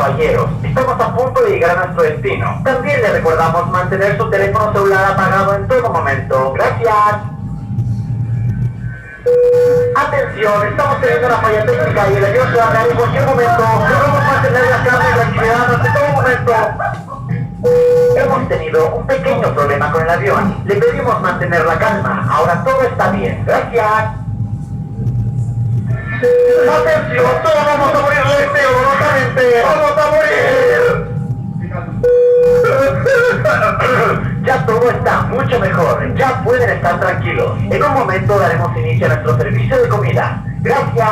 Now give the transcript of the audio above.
caballeros, estamos a punto de llegar a nuestro destino. También le recordamos mantener su teléfono celular apagado en todo momento. Gracias. Atención, estamos teniendo una falla técnica y el avión se va a caer en cualquier momento. Debemos mantener la calma y la tranquilidad durante todo momento. Hemos tenido un pequeño problema con el avión. Le pedimos mantener la calma. Ahora todo está bien. Gracias. ¡Atención! ¡Todos vamos a morir de feo, locamente! ¡Vamos a morir! Ya todo está mucho mejor. Ya pueden estar tranquilos. En un momento daremos inicio a nuestro servicio de comida. Gracias.